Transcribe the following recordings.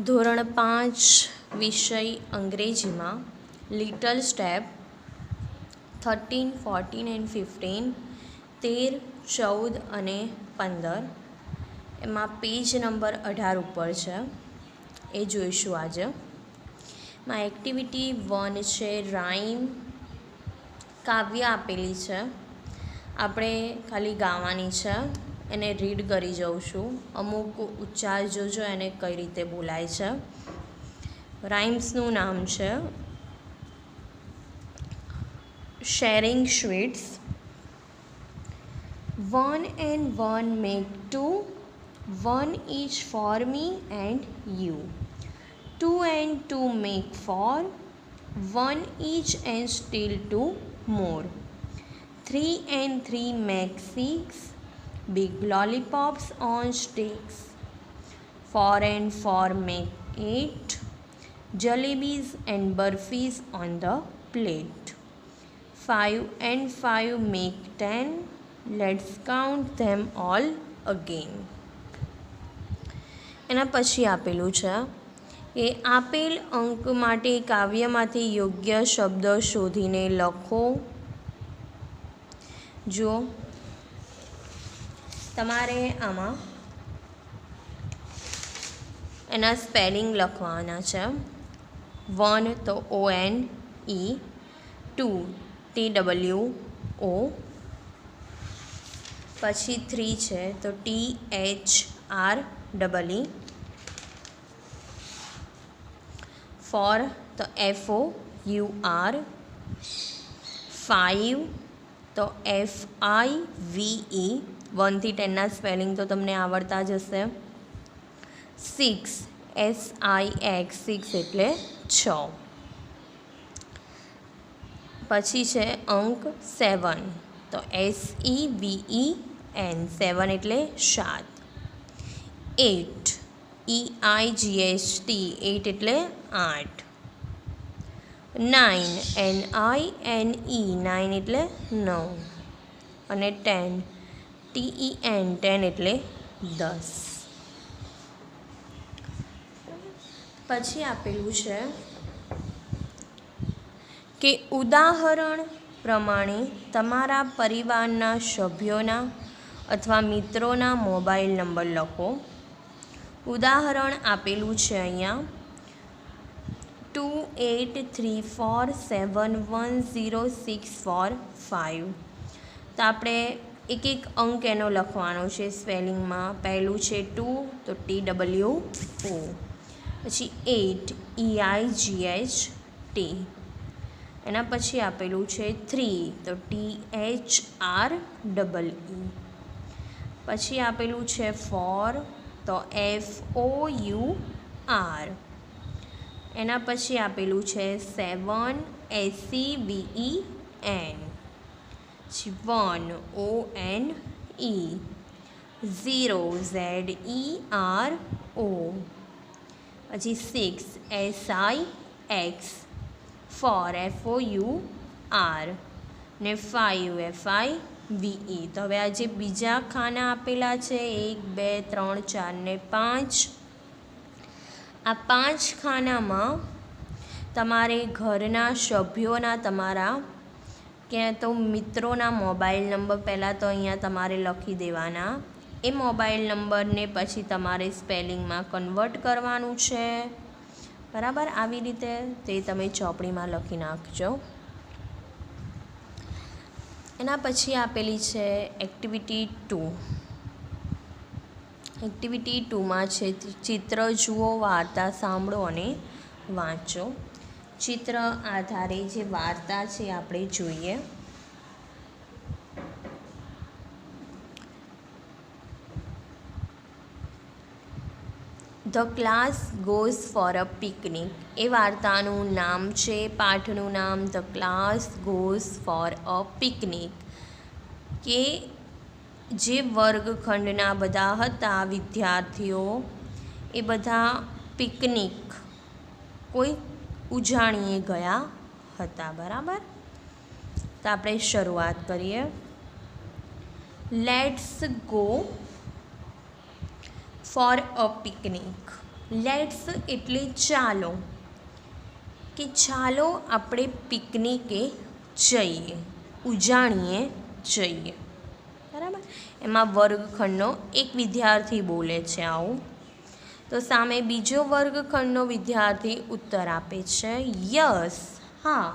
ધોરણ 5 વિષય અંગ્રેજીમાં લિટલ સ્ટેપ 13, 14 એન્ડ 15, 13, 14 અને 15 એમાં પેજ નંબર 18 ઉપર છે એ જોઈશું આજે. માં એક્ટિવિટી 1 છે રાઇમ. કાવ્ય આપેલી છે, આપણે ખાલી ગાવાની છે, એને રીડ કરી જાઉં છું. અમુક ઉચ્ચાર જોજો એને કઈ રીતે બોલાય છે. રાઇમ્સનું નામ છે sharing sweets. 1 and 1 make 2, 1 each for me and you. 2 and 2 make 4, 1 each and still 2 more. 3 and 3 make 6, big lollipops on sticks. 4 and 4 make 8, jalebis and burfis on the plate. 5 and 5 make 10, let's count them all again. એના પછી આપેલું છે એ આપેલ અંક માટે કાવ્યમાંથી યોગ્ય શબ્દ શોધીને લખો. જો તમારે આમાં એના સ્પેલિંગ લખવાના છે. 1 તો ONE, 2 TWO, પછી 3 છે તો THREE, 4 તો FOUR, 5 તો FIVE, 1 થી 10 ના સ્પેલિંગ તો તમને આવડતા જ હશે. 6 SIX, 6 એટલે 6. પછી છે અંક 7 તો SEVEN, 7 એટલે 7. 8 EIGHT, 8 એટલે 8. 9 NINE, 9 એટલે 9. અને 10 TEN, 10 એટલે 10. પછી આપેલું છે કે ઉદાહરણ પ્રમાણે તમારા પરિવારના સભ્યોના અથવા મિત્રોના મોબાઈલ નંબર લખો. ઉદાહરણ આપેલું છે અહીંયા 2834710645. તો આપણે એક એક અંક એનો લખવાનો છે સ્પેલિંગમાં. પહેલું છે 2 તો TWO, પછી 8 EIGHT. એના પછી આપેલું છે 3 તો THREE. પછી આપેલું છે 4 તો FOUR. એના પછી આપેલું છે 7 SEVEN, 1 ONE, 0 ZERO, પછી 6 SIX, 4 FOUR ને 5 FIVE. તો હવે આ જે બીજા ખાના આપેલા છે 1, 2, 3, 4 ને 5, આ 5 ખાનામાં તમારે ઘરના સભ્યોના તમારા કે તો મિત્રોના મોબાઈલ નંબર પહેલાં તો અહીંયા તમારે લખી દેવાના. એ મોબાઈલ નંબરને પછી તમારે સ્પેલિંગમાં કન્વર્ટ કરવાનું છે. બરાબર, આવી રીતે તે તમે ચોપડીમાં લખી નાખજો. એના પછી આપેલી છે એક્ટિવિટી 2. એક્ટિવિટી 2માં છે ચિત્ર જુઓ, વાર્તા સાંભળો અને વાંચો. ચિત્ર આધારે જે વાર્તા છે આપણે જોઈએ. The class goes for a picnic. એ વાર્તાનું નામ છે, પાઠનું નામ the class goes for a picnic. કે જે વર્ગખંડના બધા હતા વિદ્યાર્થીઓ એ બધા પિકનિક કોઈ ઉજાણીએ ગયા હતા. બરાબર, તો આપણે શરૂઆત કરીએ. Let's go for a picnic. Let's એટલે ચાલો, કે ચાલો આપણે પિકનિકે જઈએ, ઉજાણીએ જઈએ, બરાબર. એમાં વર્ગખંડનો એક વિદ્યાર્થી બોલે છે આવું, તો સામે બીજો વર્ગખંડનો વિદ્યાર્થી ઉત્તર આપે છે યસ, હા.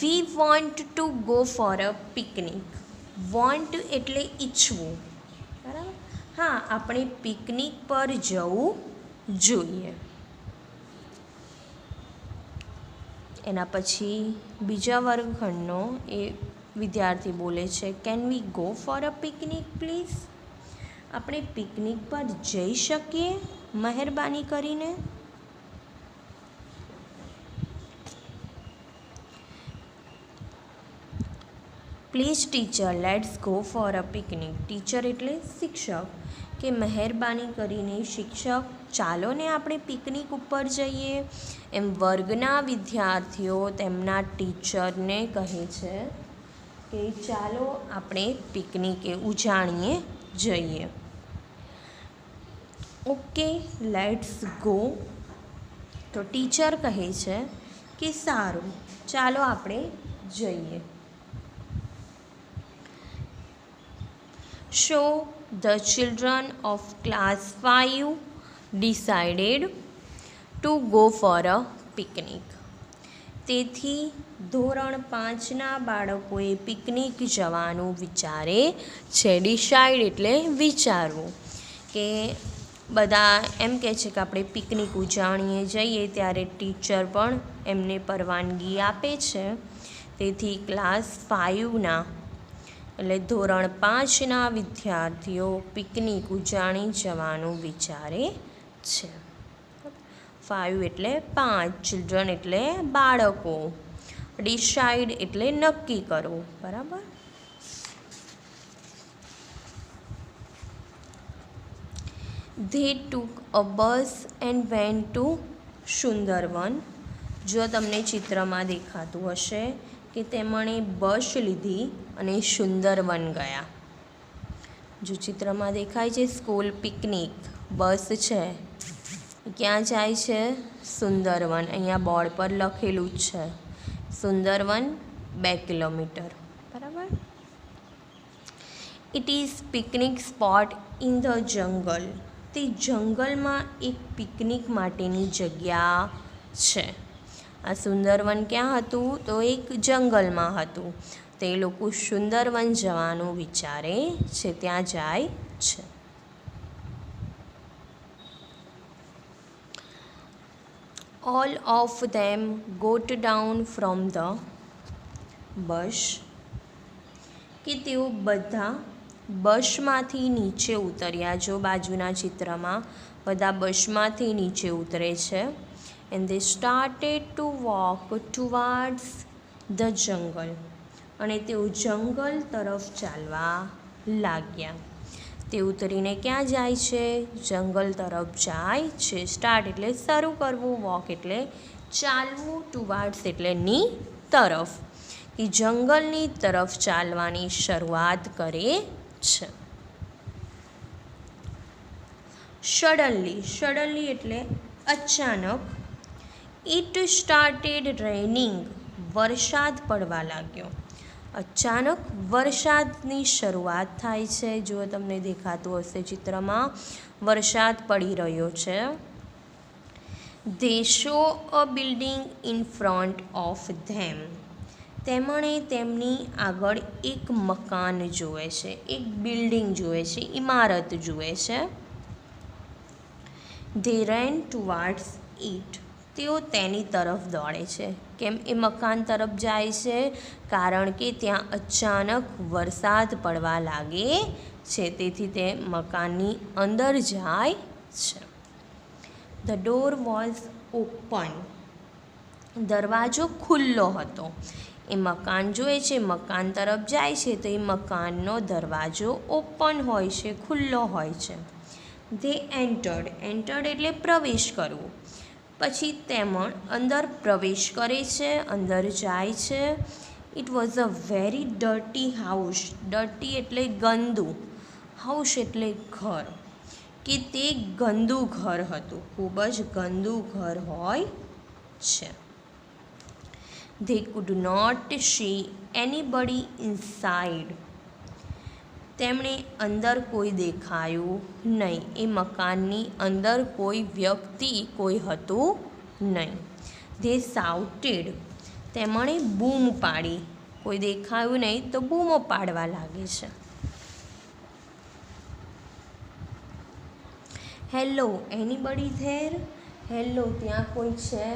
We want to go for a picnic. Want એટલે ઈચ્છવું, બરાબર. હા, આપણે પિકનિક પર જવું જોઈએ. એના પછી બીજા વર્ગખંડનો એ વિદ્યાર્થી બોલે છે can we go for a picnic please. આપણે પિકનિક પર જઈ શકીએ મહેરબાની કરીને. Please teacher let's go for a picnic. Teacher એટલે શિક્ષક, કે મહેરબાની કરીને શિક્ષક ચાલો ને આપણે પિકનિક ઉપર જઈએ. એમ વર્ગના વિદ્યાર્થીઓ તેમના ટીચરને કહે છે કે ચાલો આપણે પિકનિકે ઉજાણીએ જઈએ. Okay let's go. તો ટીચર કહે છે કે સારું, ચાલો આપણે જઈએ. So the children of class 5 decided to go for a picnic. તેથી ધોરણ 5ના બાળકોએ પિકનિક જવાનું વિચારે છે. ડિસાઇડ એટલે વિચારવું, કે બધા એમ કહે છે કે આપણે પિકનિક ઉજાણીએ જઈએ, ત્યારે ટીચર પણ એમને પરવાનગી આપે છે. તેથી ક્લાસ 5ના એટલે ધોરણ 5ના વિદ્યાર્થીઓ પિકનિક ઉજાણી જવાનું વિચારે છે. 5 એટલે 5, ચિલ્ડ્રન એટલે બાળકો, ડિસાઇડ એટલે નક્કી કરવું, બરાબર. They took a bus and went to Sundarbans. જો તમને ચિત્રમાં દેખાતું હશે કે તેમણે બસ લીધી અને સુંદરવન ગયા. જો ચિત્રમાં દેખાય છે સ્કૂલ પિકનિક, બસ છે, ક્યાં જાય છે? સુંદરવન. અહીંયા બોર્ડ પર લખેલું જ છે સુંદરવન 2 કિલોમીટર, બરાબર. It is picnic spot in the jungle. તે જંગલમાં એક પિકનિક માટેની જગ્યા છે. આ સુંદરવન ક્યાં હતું? તો એક જંગલમાં હતું. તે લોકો સુંદરવન જવાનું વિચારે છે, ત્યાં જાય છે. All of them got down from the bus. કે તેઓ બધા બસમાંથી નીચે ઉતર્યા. જો બાજુના ચિત્રમાં બધા બસમાંથી નીચે ઉતરે છે. And they started to walk towards the jungle. અને તેઓ જંગલ તરફ ચાલવા લાગ્યા. તે ઉતરીને ક્યાં જાય છે? જંગલ તરફ જાય છે. સ્ટાર્ટ એટલે શરૂ કરવું, વોક એટલે ચાલવું, ટુવાર્ડ્સ એટલે ની તરફ, કે જંગલની તરફ ચાલવાની શરૂઆત કરે છે. સડનલી, સડનલી એટલે અચાનક. It started raining. વરસાદ પડવા લાગ્યો. અચાનક વરસાદની શરૂઆત થાય છે. જો તમને દેખાતું હશે ચિત્રમાં, વરસાદ પડી રહ્યો છે. They saw a building in front of them. તેમણે તેમની આગળ એક મકાન જુએ છે, એક બિલ્ડિંગ જુએ છે, ઇમારત જુએ છે. They ran towards it. તેઓ તેની તરફ દોડે છે. કેમ એ મકાન તરફ જાય છે? કારણ કે ત્યાં અચાનક વરસાદ પડવા લાગે છે, તેથી તે મકાનની અંદર જાય છે. The door was open. દરવાજો ખુલ્લો હતો. એ મકાન જોઈએ છે, મકાન તરફ જાય છે, તો એ મકાનનો દરવાજો ઓપન હોય છે, ખુલ્લો હોય છે. They entered. entered એટલે પ્રવેશ કરવું. પછી તેમણ અંદર પ્રવેશ કરે છે, અંદર જાય છે. It was a very dirty house. Dirty એટલે ગંદુ, હાઉસ એટલે ઘર. કે તે ગંદુ ઘર હતું, ખૂબ જ ગંદુ ઘર હોય છે. They could not see anybody inside. તેમણે અંદર કોઈ દેખાયું નહીં. એ મકાનની અંદર કોઈ વ્યક્તિ કોઈ હતું નહીં. They shouted. તેમણે બૂમ પાડી. કોઈ દેખાયું નહીં તો બૂમો પાડવા લાગે છે. Hello, anybody there? હેલો, ત્યાં કોઈ છે?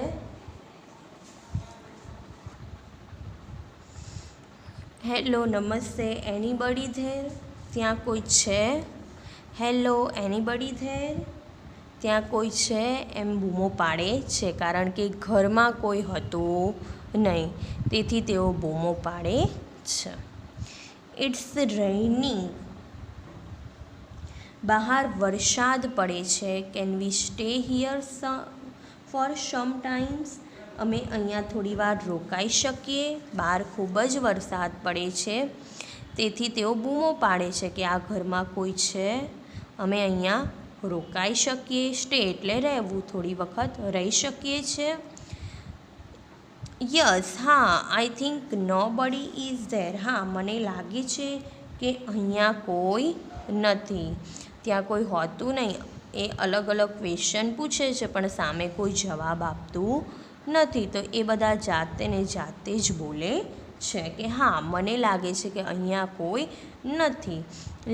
હેલો, નમસ્તે, એનીબડી ધેર? ત્યાં કોઈ છે? Hello, anybody there? ત્યાં કોઈ છે? એમ બૂમો પાડે છે, કારણ કે ઘરમાં કોઈ હતું નહીં, તેથી તેઓ બૂમો પાડે છે. It's raining. બહાર વરસાદ પડે છે. Can we stay here for some times? અમે અહીંયા થોડી વાર રોકાઈ શકીએ? બહાર ખૂબ જ વરસાદ પડે છે, તેથી તેઓ બૂમો પાડે છે કે આ ઘરમાં કોઈ છે, અમે અહીંયા રોકાઈ શકીએ. સ્ટે એટલે રહેવું, થોડી વખત રહી શકીએ છીએ. યસ, હા. I think nobody is there. હા, મને લાગે છે કે અહીંયા કોઈ નથી. ત્યાં કોઈ હોતું નહીં. એ અલગ અલગ ક્વેશ્ચન પૂછે છે પણ સામે કોઈ જવાબ આપતું નથી, તો એ બધા જાતે ને જાતે જ બોલે છે કે હા, મને લાગે છે કે અહીંયા કોઈ નથી.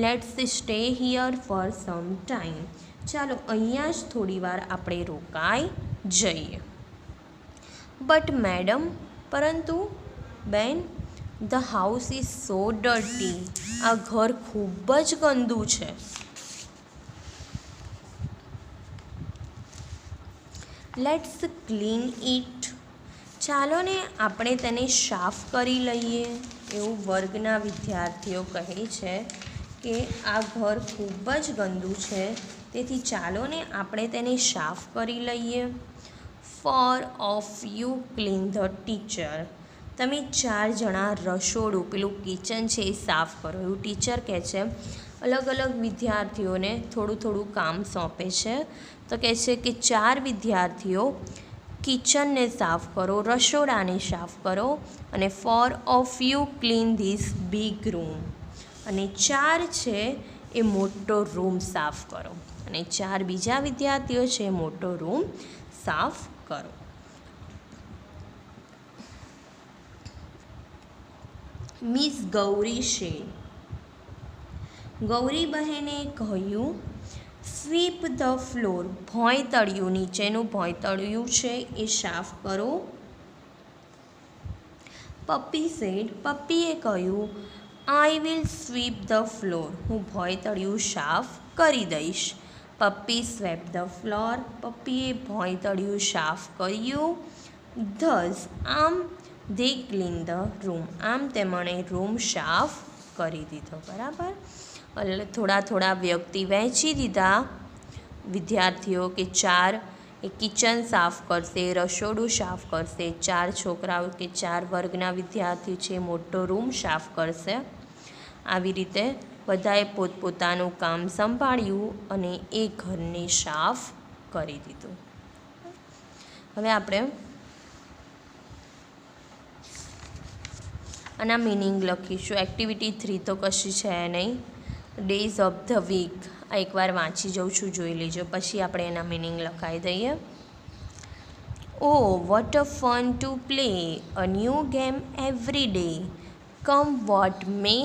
Let's stay here for some time. ચાલો અહીંયા જ થોડી વાર આપણે રોકાઈ જઈએ. બટ મેડમ, પરંતુ બેન, the house is so dirty. આ ઘર ખૂબ જ ગંદુ છે. Let's clean it. ચાલો ને આપણે તેને સાફ કરી લઈએ. એવું વર્ગના વિદ્યાર્થીઓ કહે છે કે આ ઘર ખૂબ જ ગંદુ છે, તેથી ચાલો ને આપણે તેને સાફ કરી લઈએ. Four of you clean the teacher. તમે 4 જણા રસોડું, પેલું કિચન છે એ સાફ કરો, એવું ટીચર કહે છે. અલગ અલગ વિદ્યાર્થીઓને થોડું થોડું કામ સોંપે છે. તો કહે છે કે 4 વિદ્યાર્થીઓ કિચનને સાફ કરો, રસોડાને સાફ કરો, અને four of you clean this big room. અને 4 છે એ મોટો રૂમ સાફ કરો, અને 4 બીજા વિદ્યાર્થીઓ છે એ મોટો રૂમ સાફ કરો. Miss Gauri shade. ગૌરી બહેને કહ્યું, સ્વીપ ધ ફ્લોર. ભોંયતળિયું, નીચેનું ભોંયતળિયું છે એ સાફ કરો. પપ્પી સેડ. પપ્પીએ કહ્યું, I will sweep the floor. હું ભોંયતળિયું સાફ કરી દઈશ. Puppy swept the floor. પપ્પીએ ભોંયતળિયું સાફ કર્યું. ધસ, આમ, ધે ક્લીન ધ રૂમ. આમ તેમણે રૂમ સાફ કરી દીધો. બરાબર. થોડા થોડા વ્યક્તિ વહેંચી દીધા વિદ્યાર્થીઓ કે 4 એ કિચન સાફ કરશે, રસોડું સાફ કરશે. 4 છોકરાઓ કે 4 વર્ગના વિદ્યાર્થીઓ છે મોટો રૂમ સાફ કરશે. આવી રીતે બધાએ પોતપોતાનું કામ સંભાળ્યું અને એ ઘરને સાફ કરી દીધું. હવે આપણે આના મિનિંગ લખીશું. એક્ટિવિટી 3 તો કશી છે નહીં. ડેઝ ઓફ ધ વીક આ એકવાર વાંચી જાઉં છું, જોઈ લેજો, પછી આપણે એના મિનિંગ લખાઈ દઈએ. Oh what a fun to play a new game every day, come what may.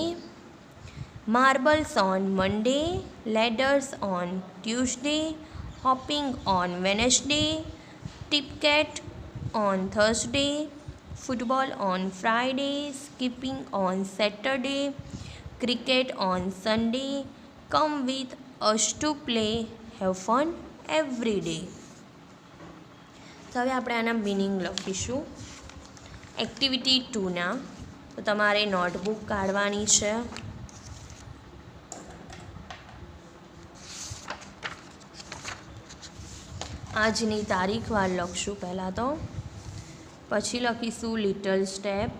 Marbles on Monday, ladders on Tuesday, hopping on Wednesday, tipcat on Thursday, football on Friday, skipping on Saturday, cricket on Sunday. Come with us to play, have fun every day. તો હવે આપણે આના meaning લખીશું. Activity 2ના તો તમારે notebook કાઢવાની છે. આજની તારીખવાર લખશું પહેલાં તો, પછી લખીશું લિટલ સ્ટેપ.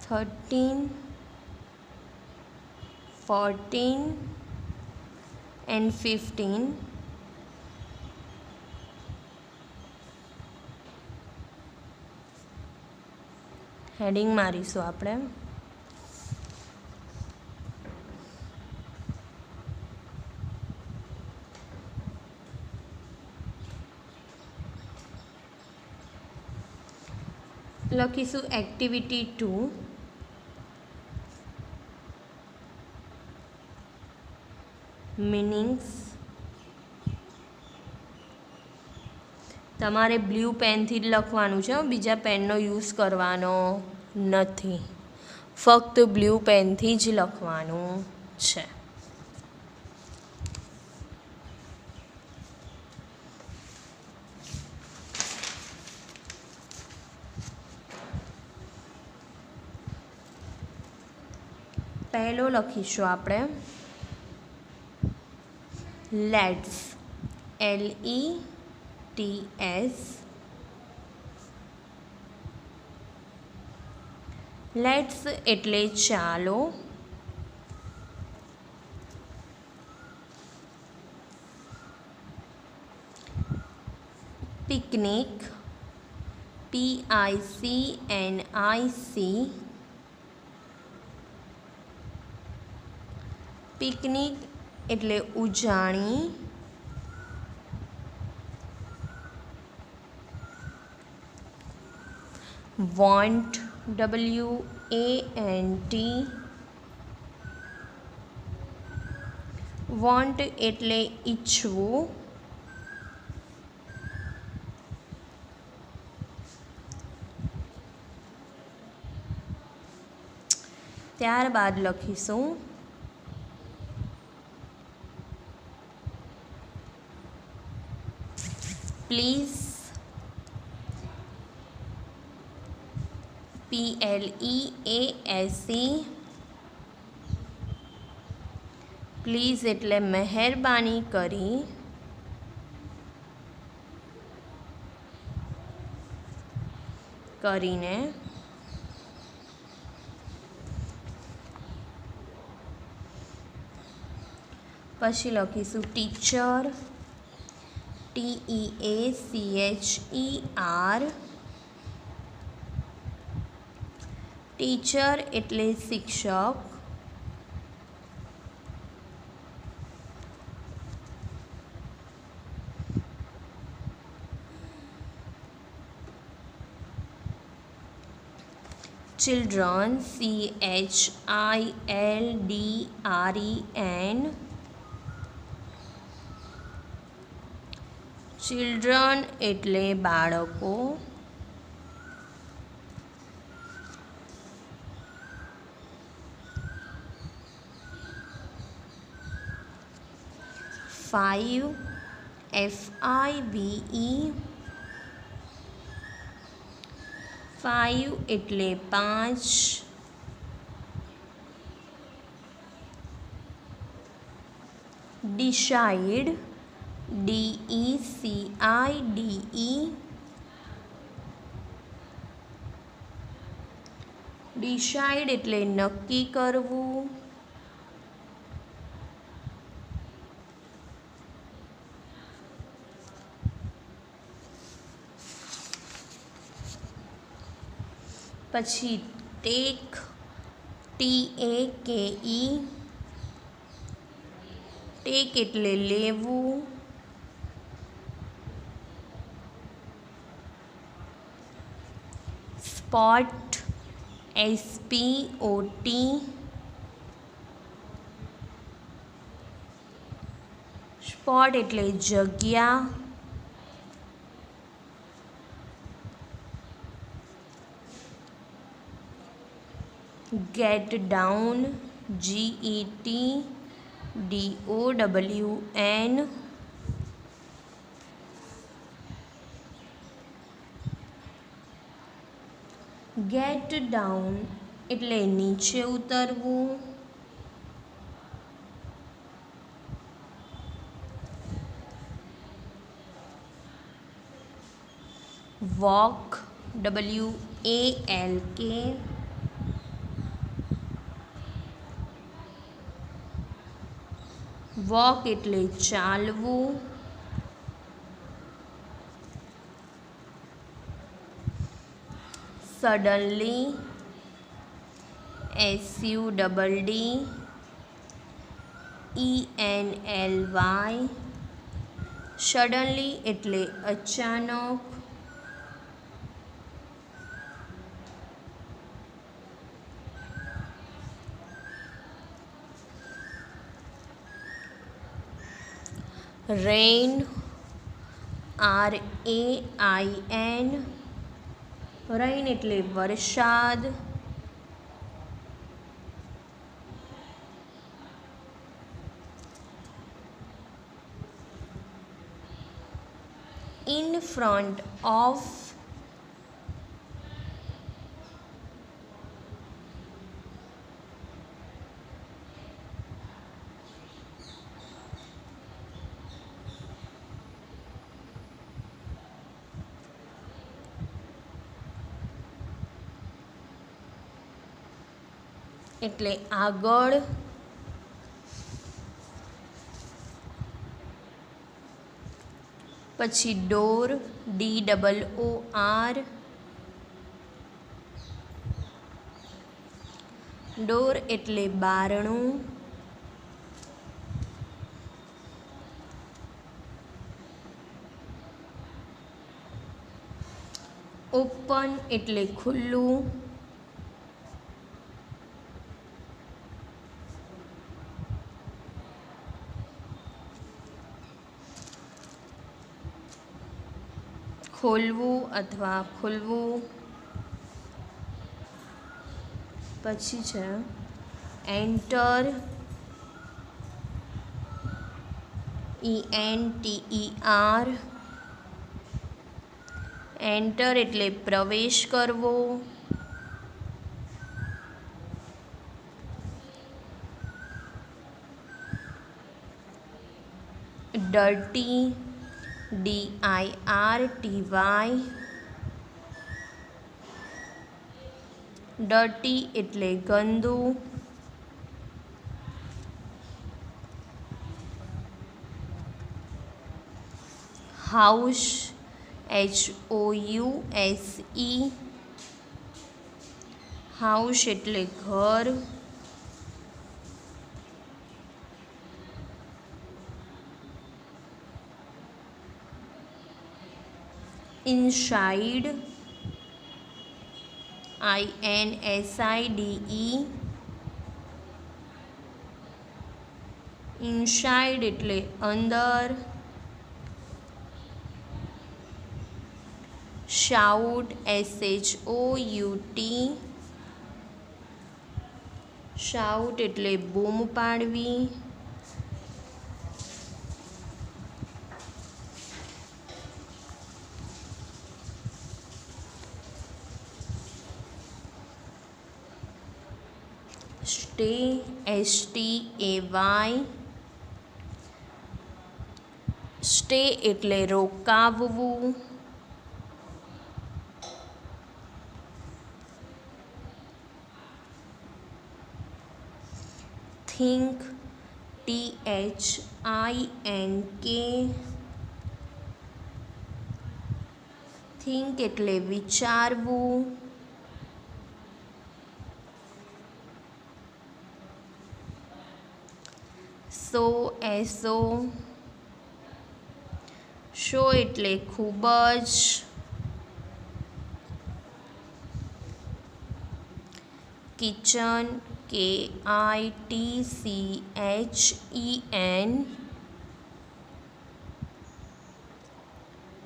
13, 14 and 15. હેડિંગ મારીશું આપણે. લખીશું એક્ટિવિટી 2. મીનિંગ્સ. તમારે બ્લુ પેનથી જ લખવાનું છે, બીજા પેનનો યુઝ કરવાનો નથી, ફક્ત બ્લુ પેનથી જ લખવાનું છે. પહેલો લખીશું આપણે લેટ્સ, LETS. લેટ્સ એટલે ચાલો. Picnic, PICNIC. પિકનિક એટલે ઉજાણી. Want, WANT. વોન્ટ એટલે ઈચ્છવું. ત્યારબાદ લખીશું પ્લીઝ, PLEASE. પ્લીઝ એટલે મહેરબાની કરી. કરીને. પછી લખીશું ટીચર, TEACHER. ટીચર એટલે શિક્ષક. Children, CHILDREN. ચિલ્ડ્રન એટલે બાળકો. Five, FIVE. ફાઇવ એટલે 5. Decide, DECIDE. ડિસાઇડ એટલે નક્કી કરવું. પછી ટેક, TAKE. ટેક એટલે લેવું. Spot, SPOT. સ્પોટ એટલે જગ્યા. Get down, GETDOWN. Get down એટલે નીચે ઉતરવું. Walk, WALK. વોક એટલે ચાલવું. સડનલી, SUDDENLY, સડનલી એટલે અચાનક. રેઇન, RAIN, રેઇન એટલે વરસાદ. ઇન ફ્રન્ટ ઓફ, એટલે આગળ. પછી ડોર, DOOR, ડોર એટલે બારણું. ઓપન એટલે ખુલ્લું. ખોલવું અથવા ખુલવું. પછી છે એન્ટર, ENTER, એન્ટર એટલે પ્રવેશ કરવો. ડર્ટી, DIRTY, ડર્ટી એટલે ગંદુ. હાઉસ, HOUSE, હાઉસ એટલે ઘર. ઇનસાઇડ, INSIDE, ઇનસાઇડ એટલે અંદર. શાઉટ, SHOUT, શાઉટ એટલે બૂમ પાડવી. સ્ટે, STAY, સ્ટે એટલે રોકાવવું. થિંક, THINK, થિંક એટલે વિચારવું. SO, શો એટલે ખૂબ જ. કિચન, KITCHEN,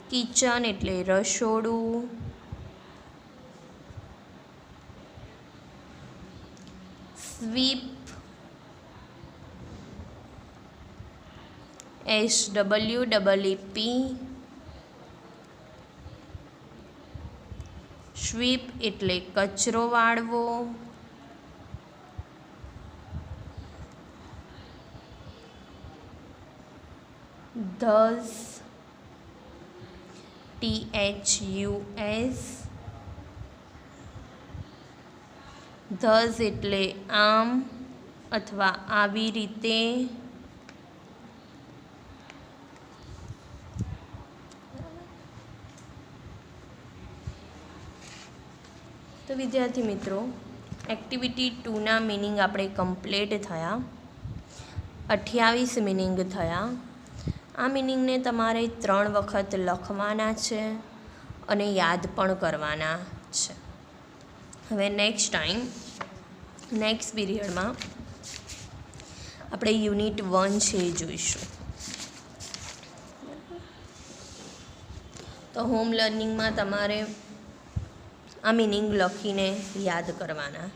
કિચન એટલે રસોડું. સ્વીપ, SWEEP, સ્વીપ એટલે કચરો વાળવો. ધસ, THUS, ધસ એટલે આમ અથવા આવી રીતે. તો વિદ્યાર્થી મિત્રો, એક્ટિવિટી 2ના મિનિંગ આપણે કમ્પ્લીટ થયા. 28 મિનિંગ થયા. આ મિનિંગને તમારે 3 વખત લખવાના છે અને યાદ પણ કરવાના છે. હવે નેક્સ્ટ પીરિયડમાં આપણે યુનિટ 1 છે એ જોઈશું. તો હોમ લર્નિંગમાં તમારે આ મિનિંગ લખીને યાદ કરવાના.